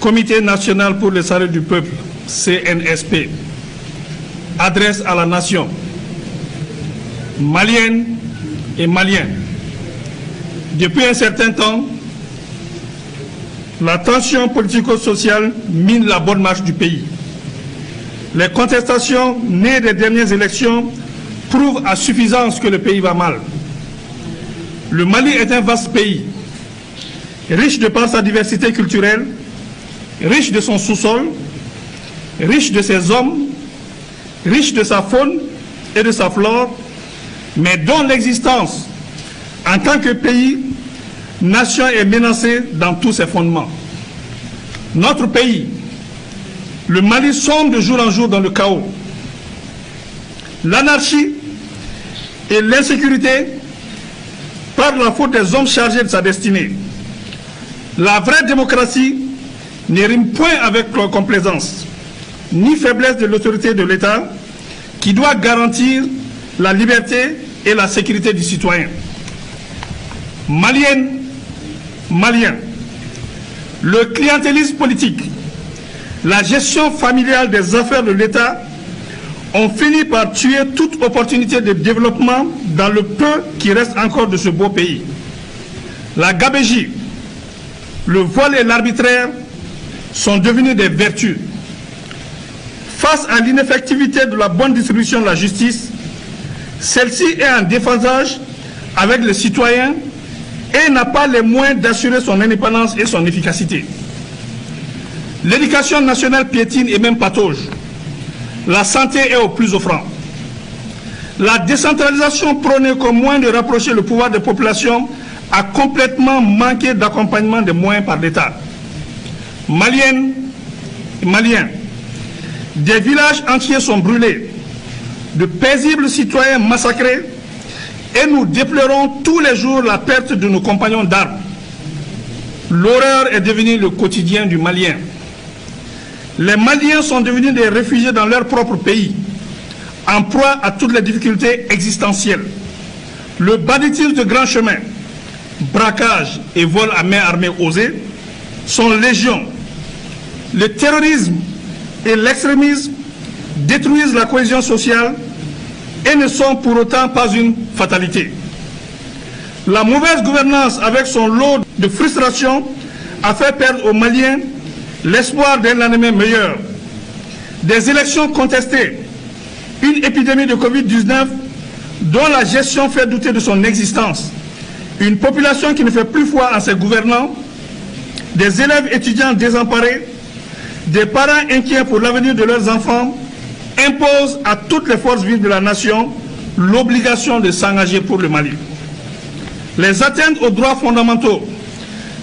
Comité national pour le salut du peuple, CNSP, adresse à la nation, maliennes et maliens. Depuis un certain temps, la tension politico-sociale mine la bonne marche du pays. Les contestations nées des dernières élections prouvent à suffisance que le pays va mal. Le Mali est un vaste pays, riche de par sa diversité culturelle, riche de son sous-sol, riche de ses hommes, riche de sa faune et de sa flore, mais dont l'existence en tant que pays, nation est menacée dans tous ses fondements. Notre pays, le Mali, sombre de jour en jour dans le chaos. L'anarchie et l'insécurité par la faute des hommes chargés de sa destinée. La vraie démocratie ne rime point avec complaisance, ni faiblesse de l'autorité de l'État qui doit garantir la liberté et la sécurité du citoyen. Maliennes, Maliens, le clientélisme politique, la gestion familiale des affaires de l'État ont fini par tuer toute opportunité de développement dans le peu qui reste encore de ce beau pays. La gabégie, le vol et l'arbitraire sont devenus des vertus. Face à l'ineffectivité de la bonne distribution de la justice, celle-ci est en déphasage avec les citoyens et n'a pas les moyens d'assurer son indépendance et son efficacité. L'éducation nationale piétine et même patauge. La santé est au plus offrant. La décentralisation prônée comme moyen de rapprocher le pouvoir des populations a complètement manqué d'accompagnement des moyens par l'État. Maliennes et Maliens, des villages entiers sont brûlés, de paisibles citoyens massacrés, et nous déplorons tous les jours la perte de nos compagnons d'armes. L'horreur est devenue le quotidien du Malien. Les Maliens sont devenus des réfugiés dans leur propre pays, en proie à toutes les difficultés existentielles. Le banditisme de grand chemin, braquage et vol à main armée osés sont légion. Le terrorisme et l'extrémisme détruisent la cohésion sociale et ne sont pour autant pas une fatalité. La mauvaise gouvernance avec son lot de frustration a fait perdre aux Maliens l'espoir d'un lendemain meilleur. Des élections contestées, une épidémie de Covid-19 dont la gestion fait douter de son existence, une population qui ne fait plus foi en ses gouvernants, des élèves étudiants désemparés, des parents inquiets pour l'avenir de leurs enfants, imposent à toutes les forces vives de la nation l'obligation de s'engager pour le Mali. Les atteintes aux droits fondamentaux,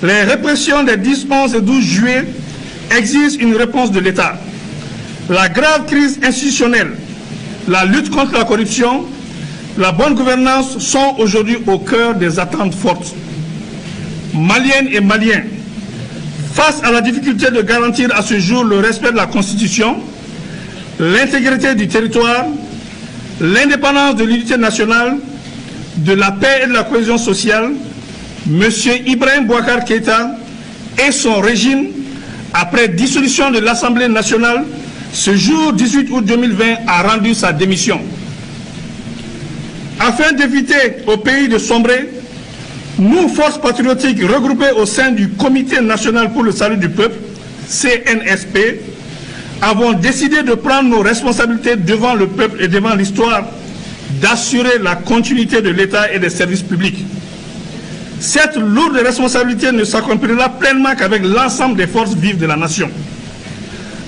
les répressions des 10, 11 et 12 juillet exigent une réponse de l'État. La grave crise institutionnelle, la lutte contre la corruption, la bonne gouvernance sont aujourd'hui au cœur des attentes fortes. Maliennes et Maliens, face à la difficulté de garantir à ce jour le respect de la Constitution, l'intégrité du territoire, l'indépendance de l'unité nationale, de la paix et de la cohésion sociale, M. Ibrahim Boubacar Keïta et son régime, après dissolution de l'Assemblée nationale, ce jour 18 août 2020, a rendu sa démission. Afin d'éviter au pays de sombrer, nous, forces patriotiques regroupées au sein du Comité national pour le salut du peuple, CNSP, avons décidé de prendre nos responsabilités devant le peuple et devant l'histoire, d'assurer la continuité de l'État et des services publics. Cette lourde responsabilité ne s'accomplira pleinement qu'avec l'ensemble des forces vives de la nation.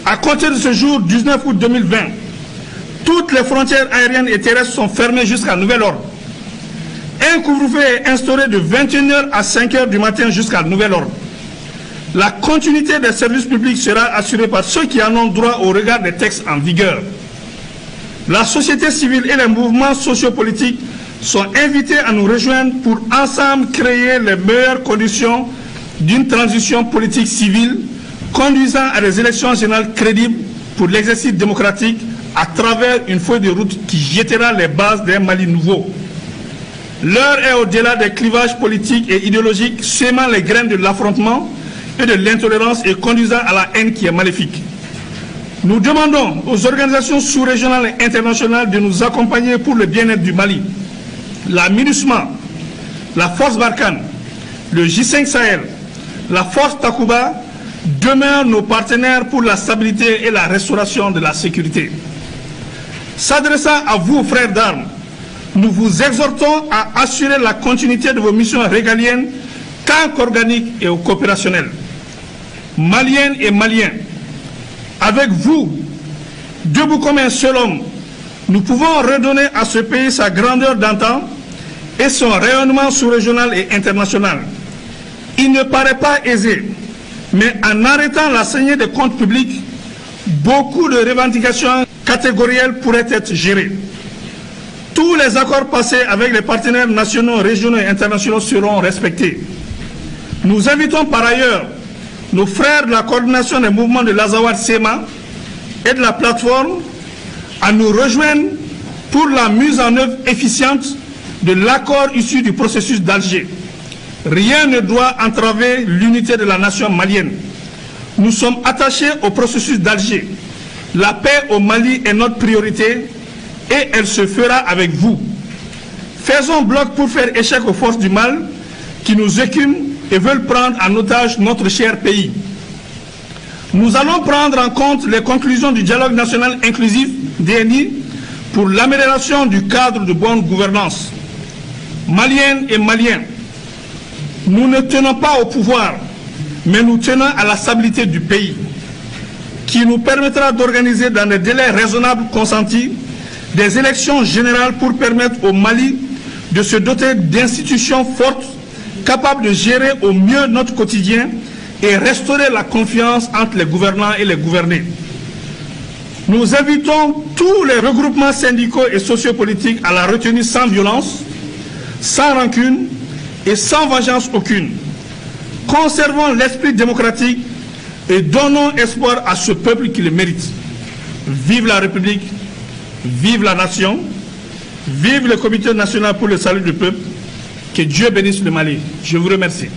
À compter de ce jour, 19 août 2020, toutes les frontières aériennes et terrestres sont fermées jusqu'à nouvel ordre. Un couvre-feu est instauré de 21h à 5h du matin jusqu'à nouvel ordre. La continuité des services publics sera assurée par ceux qui en ont droit au regard des textes en vigueur. La société civile et les mouvements sociopolitiques sont invités à nous rejoindre pour ensemble créer les meilleures conditions d'une transition politique civile conduisant à des élections générales crédibles pour l'exercice démocratique à travers une feuille de route qui jettera les bases d'un Mali nouveau. L'heure est au-delà des clivages politiques et idéologiques, sémant les graines de l'affrontement et de l'intolérance et conduisant à la haine qui est maléfique. Nous demandons aux organisations sous-régionales et internationales de nous accompagner pour le bien-être du Mali. La MINUSMA, la Force Barkhane, le J5 Sahel, la Force Takuba demeurent nos partenaires pour la stabilité et la restauration de la sécurité. S'adressant à vous, frères d'armes, nous vous exhortons à assurer la continuité de vos missions régaliennes tant qu'organiques et coopérationnelles. Maliennes et Maliens, avec vous, debout comme un seul homme, nous pouvons redonner à ce pays sa grandeur d'antan et son rayonnement sous-régional et international. Il ne paraît pas aisé, mais en arrêtant la saignée des comptes publics, beaucoup de revendications catégorielles pourraient être gérées. Tous les accords passés avec les partenaires nationaux, régionaux et internationaux seront respectés. Nous invitons par ailleurs nos frères de la coordination des mouvements de l'Azawad SEMA et de la plateforme à nous rejoindre pour la mise en œuvre efficiente de l'accord issu du processus d'Alger. Rien ne doit entraver l'unité de la nation malienne. Nous sommes attachés au processus d'Alger. La paix au Mali est notre priorité et elle se fera avec vous. Faisons bloc pour faire échec aux forces du mal qui nous écument et veulent prendre en otage notre cher pays. Nous allons prendre en compte les conclusions du dialogue national inclusif DNI pour l'amélioration du cadre de bonne gouvernance. Maliennes et Maliens, nous ne tenons pas au pouvoir, mais nous tenons à la stabilité du pays, qui nous permettra d'organiser dans des délais raisonnables consentis des élections générales pour permettre au Mali de se doter d'institutions fortes, capables de gérer au mieux notre quotidien et restaurer la confiance entre les gouvernants et les gouvernés. Nous invitons tous les regroupements syndicaux et sociopolitiques à la retenue sans violence, sans rancune et sans vengeance aucune. Conservons l'esprit démocratique et donnons espoir à ce peuple qui le mérite. Vive la République, vive la nation, vive le Comité national pour le salut du peuple. Que Dieu bénisse le Mali. Je vous remercie.